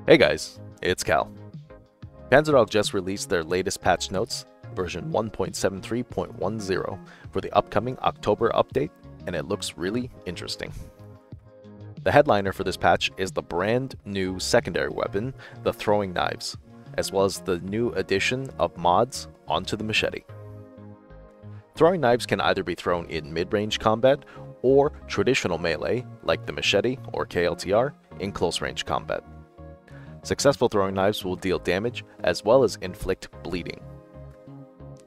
Hey guys, it's Cal. Panzerog just released their latest patch notes, version 1.73.10, for the upcoming October update, and it looks really interesting. The headliner for this patch is the brand new secondary weapon, the throwing knives, as well as the new addition of mods onto the machete. Throwing knives can either be thrown in mid-range combat or traditional melee, like the machete or KLTR, in close-range combat. Successful throwing knives will deal damage as well as inflict bleeding.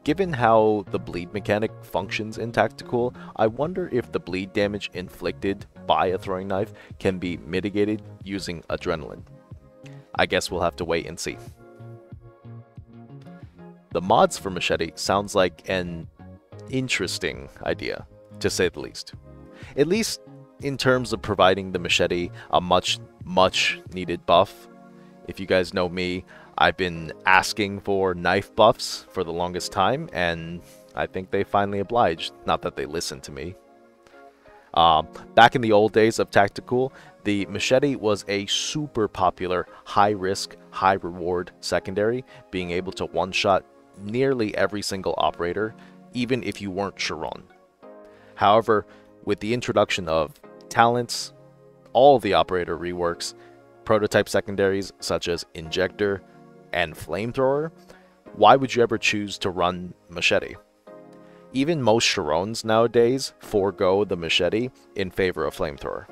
Given how the bleed mechanic functions in Tacticool, I wonder if the bleed damage inflicted by a throwing knife can be mitigated using adrenaline. I guess we'll have to wait and see. The mods for Machete sounds like an interesting idea, to say the least. At least in terms of providing the Machete a much needed buff. If you guys know me, I've been asking for knife buffs for the longest time, and I think they finally obliged. Not that they listened to me. Back in the old days of Tacticool, the Machete was a super popular, high-risk, high-reward secondary, being able to one-shot nearly every single operator, even if you weren't Chiron. However, with the introduction of talents, all of the operator reworks, prototype secondaries such as Injector and Flamethrower, why would you ever choose to run Machete? Even most Chirons nowadays forego the Machete in favor of Flamethrower.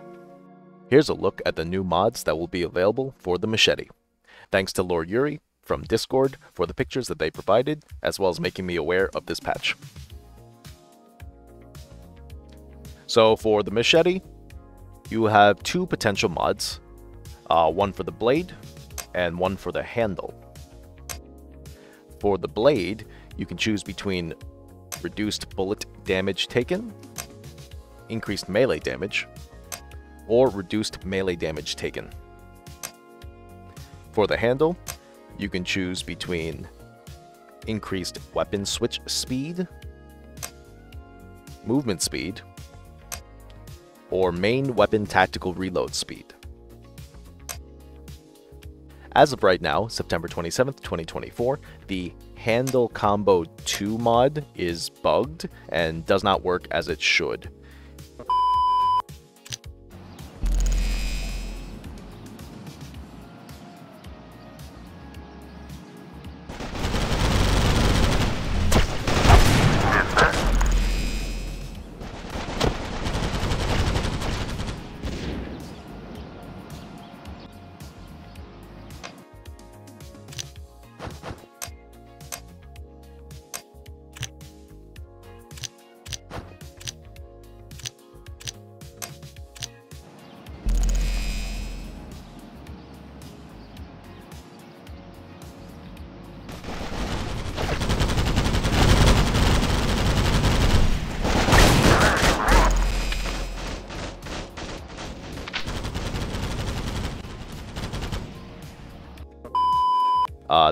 Here's a look at the new mods that will be available for the Machete. Thanks to Lord Yuri from Discord for the pictures that they provided, as well as making me aware of this patch. So for the Machete, you have two potential mods. One for the blade and one for the handle. For the blade, you can choose between reduced bullet damage taken, increased melee damage, or reduced melee damage taken. For the handle, you can choose between increased weapon switch speed, movement speed, or main weapon tactical reload speed. As of right now, September 27th, 2024, the Handle Combo 2 mod is bugged and does not work as it should.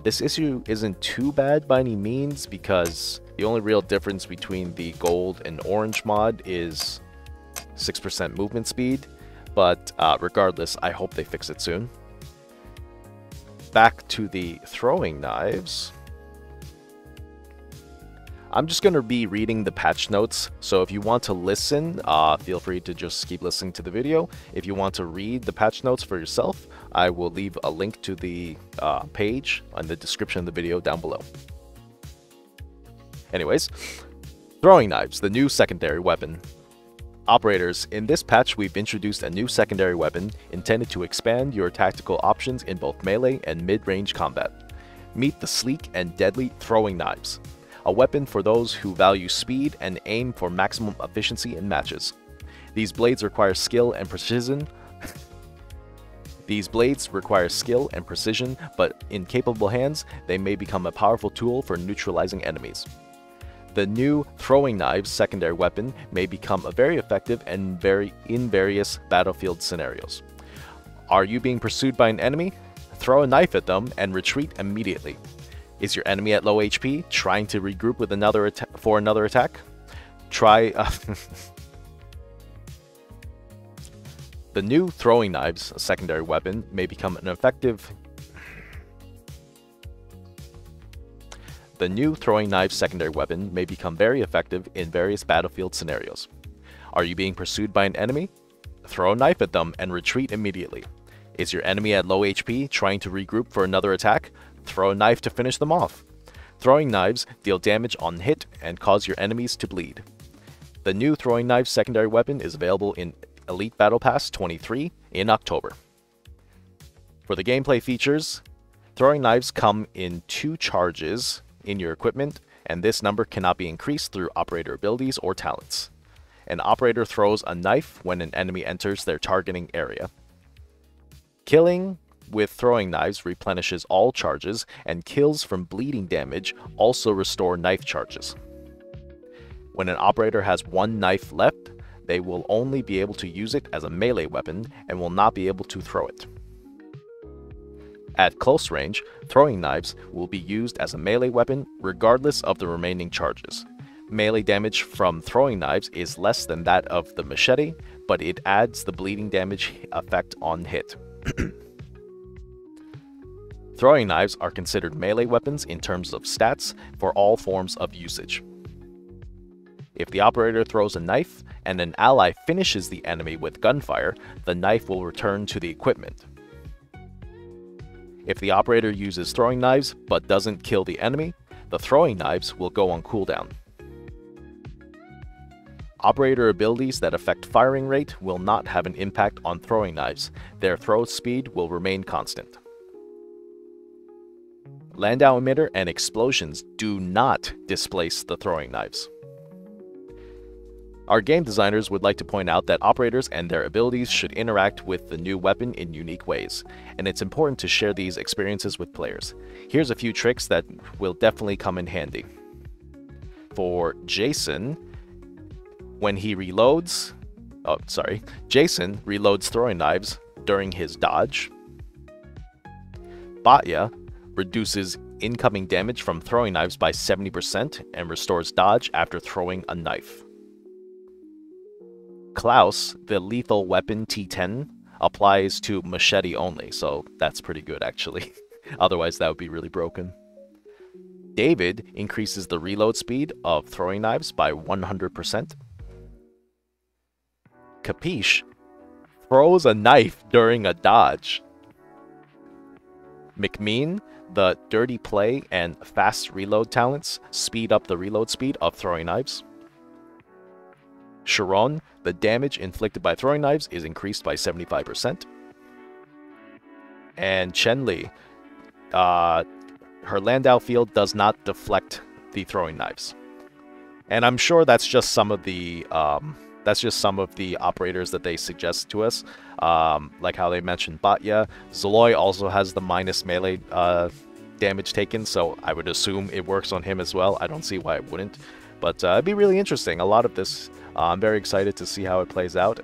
This issue isn't too bad by any means, because the only real difference between the gold and orange mod is 6% movement speed, but regardless, I hope they fix it soon. Back to the throwing knives. I'm just going to be reading the patch notes, so if you want to listen, feel free to just keep listening to the video. If you want to read the patch notes for yourself, I will leave a link to the page in the description of the video down below. Anyways, throwing knives, the new secondary weapon. Operators, in this patch we've introduced a new secondary weapon intended to expand your tactical options in both melee and mid-range combat. Meet the sleek and deadly throwing knives, a weapon for those who value speed and aim for maximum efficiency in matches. These blades require skill and precision. But in capable hands, they may become a powerful tool for neutralizing enemies. The new throwing knives secondary weapon may become very effective and in various battlefield scenarios. Are you being pursued by an enemy? Throw a knife at them and retreat immediately. Is your enemy at low HP, trying to regroup with another attack? The new throwing knives, a secondary weapon, may become an effective The new throwing knives secondary weapon may become very effective in various battlefield scenarios. Are you being pursued by an enemy? Throw a knife at them and retreat immediately. Is your enemy at low HP trying to regroup for another attack? Throw a knife to finish them off. Throwing knives deal damage on hit and cause your enemies to bleed. The new throwing knives secondary weapon is available in Elite Battle Pass 23 in October. For the gameplay features, throwing knives come in 2 charges in your equipment, and this number cannot be increased through operator abilities or talents. An operator throws a knife when an enemy enters their targeting area. Killing with throwing knives replenishes all charges, and kills from bleeding damage also restore knife charges. When an operator has 1 knife left, they will only be able to use it as a melee weapon and will not be able to throw it. At close range, throwing knives will be used as a melee weapon regardless of the remaining charges. Melee damage from throwing knives is less than that of the machete, but it adds the bleeding damage effect on hit. Throwing knives are considered melee weapons in terms of stats for all forms of usage. If the operator throws a knife and an ally finishes the enemy with gunfire, the knife will return to the equipment. If the operator uses throwing knives but doesn't kill the enemy, the throwing knives will go on cooldown. Operator abilities that affect firing rate will not have an impact on throwing knives. Their throw speed will remain constant. Landau emitter and explosions do not displace the throwing knives. Our game designers would like to point out that operators and their abilities should interact with the new weapon in unique ways, and it's important to share these experiences with players. Here's a few tricks that will definitely come in handy. For Jason, when he reloads... Jason reloads throwing knives during his dodge. Batya reduces incoming damage from throwing knives by 70% and restores dodge after throwing a knife. Klaus, the lethal weapon T10, applies to machete only, so that's pretty good actually. Otherwise that would be really broken. David increases the reload speed of throwing knives by 100%. Capiche throws a knife during a dodge. McMean, the dirty play and fast reload talents speed up the reload speed of throwing knives. Sharon, the damage inflicted by throwing knives is increased by 75%. And Chen-Li, her Landau field does not deflect the throwing knives. And I'm sure that's just some of the operators that they suggest to us, like how they mentioned Batya. Zaloy also has the minus melee damage taken, so I would assume it works on him as well. I don't see why it wouldn't, but it'd be really interesting. A lot of this, I'm very excited to see how it plays out.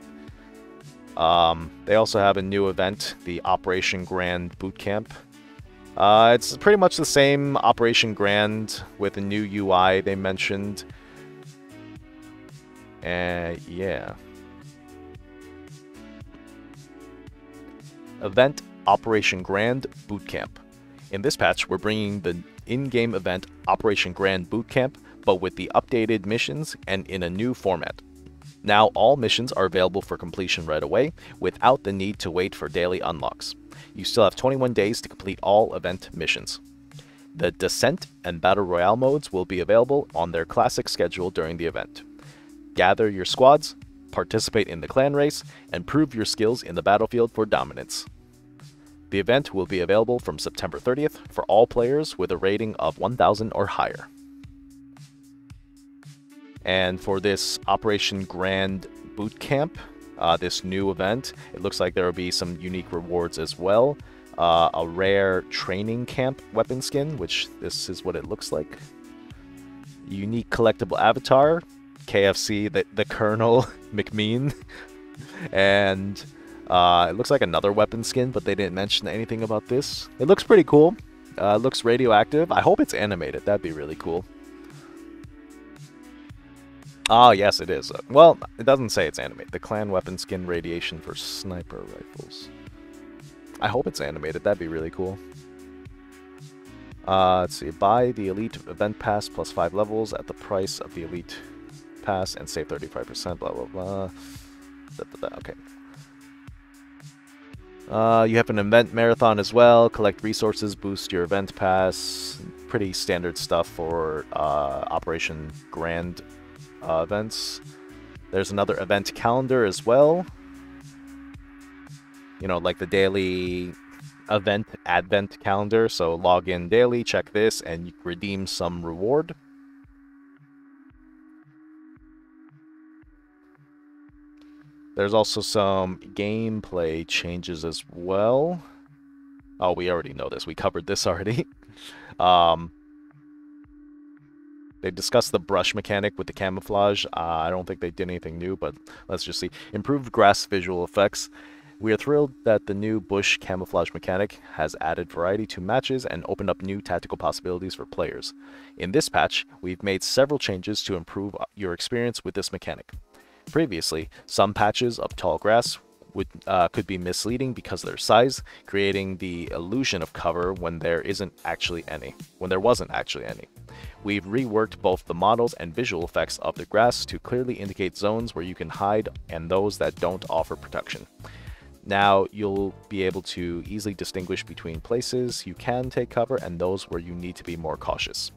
They also have a new event, the Operation Grand Bootcamp. It's pretty much the same Operation Grand with a new UI they mentioned. Yeah. Event Operation Grand Bootcamp. In this patch, we're bringing the in-game event Operation Grand Bootcamp, but with the updated missions and in a new format. Now all missions are available for completion right away, without the need to wait for daily unlocks. You still have 21 days to complete all event missions. The Descent and Battle Royale modes will be available on their classic schedule during the event. Gather your squads, participate in the clan race, and prove your skills in the battlefield for dominance. The event will be available from September 30th for all players with a rating of 1000 or higher. And for this Operation Grand Bootcamp, this new event, it looks like there will be some unique rewards as well. A rare training camp weapon skin, which this is what it looks like. Unique collectible avatar, KFC, the Colonel McMean. And it looks like another weapon skin, but they didn't mention anything about this. It looks pretty cool. It looks radioactive. I hope it's animated. That'd be really cool. Ah, yes, it is. Well, it doesn't say it's animated. The clan weapon skin radiation for sniper rifles. I hope it's animated. That'd be really cool. Let's see. Buy the Elite Event Pass plus 5 levels at the price of the Elite Pass and save 35%, blah, blah, blah. Okay. You have an event marathon as well. Collect resources, boost your event pass. Pretty standard stuff for Operation Grand events. There's another event calendar as well. You know, like the daily event advent calendar. So log in daily, check this, and you redeem some reward. There's also some gameplay changes as well. Oh, we already know this. We covered this already. They discussed the brush mechanic with the camouflage. I don't think they did anything new, but let's just see. Improved grass visual effects. We are thrilled that the new bush camouflage mechanic has added variety to matches and opened up new tactical possibilities for players. In this patch, we've made several changes to improve your experience with this mechanic. Previously, some patches of tall grass could be misleading because of their size, creating the illusion of cover when there wasn't actually any. We've reworked both the models and visual effects of the grass to clearly indicate zones where you can hide and those that don't offer protection. Now you'll be able to easily distinguish between places you can take cover and those where you need to be more cautious.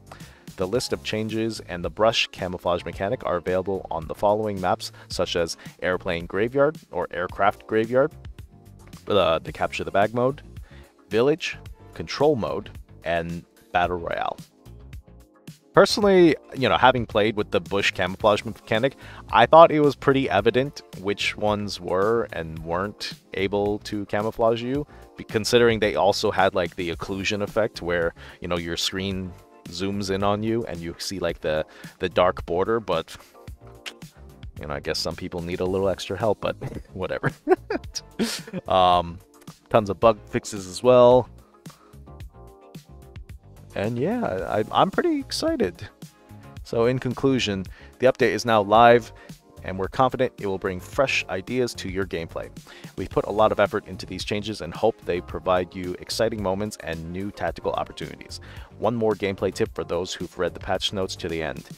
The list of changes and the brush camouflage mechanic are available on the following maps, such as Airplane Graveyard or Aircraft Graveyard, the Capture the Bag mode, Village, Control mode, and Battle Royale. Personally, you know, having played with the bush camouflage mechanic, I thought it was pretty evident which ones were and weren't able to camouflage you, considering they also had like the occlusion effect where, you know, your screen zooms in on you and you see like the dark border, but you know, I guess some people need a little extra help, but whatever. Tons of bug fixes as well. And yeah, I'm pretty excited. So in conclusion, the update is now live, and we're confident it will bring fresh ideas to your gameplay. We've put a lot of effort into these changes and hope they provide you exciting moments and new tactical opportunities. One more gameplay tip for those who've read the patch notes to the end.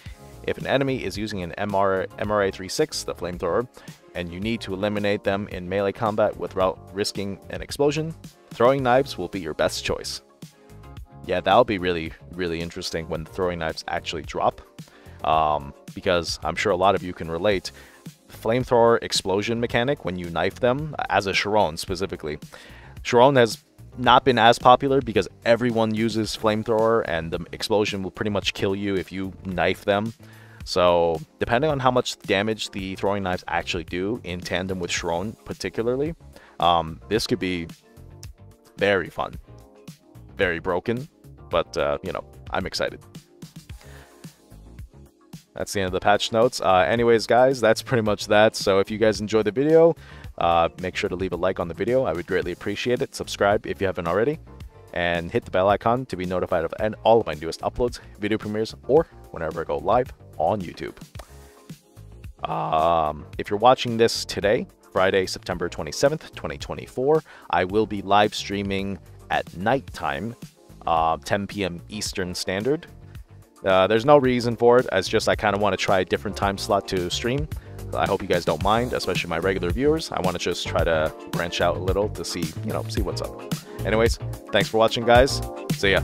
If an enemy is using an MRA-36, the flamethrower, and you need to eliminate them in melee combat without risking an explosion, throwing knives will be your best choice. Yeah, that'll be really, really interesting when the throwing knives actually drop. Because I'm sure a lot of you can relate. Flamethrower explosion mechanic, when you knife them, as a Sharon specifically. Sharon has not been as popular because everyone uses flamethrower and the explosion will pretty much kill you if you knife them. So depending on how much damage the throwing knives actually do in tandem with Sharon particularly, this could be very fun. Very broken, but you know, I'm excited. That's the end of the patch notes. Anyways, guys, that's pretty much that. So if you guys enjoyed the video, make sure to leave a like on the video. I would greatly appreciate it. Subscribe if you haven't already. And hit the bell icon to be notified of all of my newest uploads, video premieres, or whenever I go live on YouTube. If you're watching this today, Friday, September 27th, 2024, I will be live streaming at nighttime, 10 p.m. Eastern Standard. There's no reason for it, it's just I kind of want to try a different time slot to stream. I hope you guys don't mind, especially my regular viewers. I want to just try to branch out a little to see, you know, see what's up. Anyways, thanks for watching, guys. See ya.